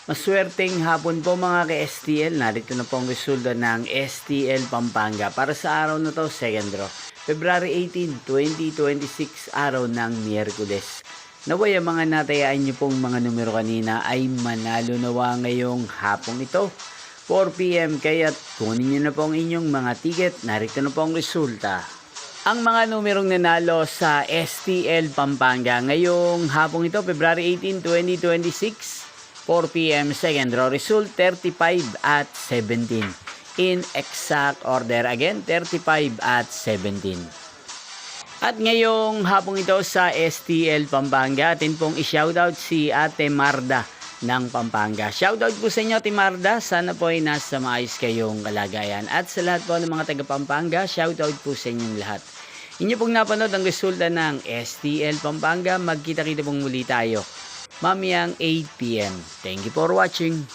Maswerteng hapon po mga ka-STL. Narito na po ang resulta ng STL Pampanga para sa araw na to, second draw. February 18, 2026, araw ng Miyerkules. Naway ang mga natayaan nyo pong mga numero kanina ay manalo nawa ngayong hapong ito. 4 PM kaya't kunin nyo na po ang inyong mga ticket. Narito na po ang resulta. Ang mga numerong nanalo sa STL Pampanga ngayong hapong ito, February 18, 2026, 4 PM second draw result 35 at 17. In exact order again, 35 at 17. At ngayong hapong ito sa STL Pampanga, atin pong i-shoutout si Ate Marda ng Pampanga. Shoutout po sa inyo Ate Marda, sana po ay nasa maayos kayong kalagayan. At sa lahat po ng mga taga Pampanga, shoutout po sa inyong lahat. Inyo pong napanood ang resulta ng STL Pampanga. Magkita-kita pong muli tayo mamayang 8 PM. Thank you for watching.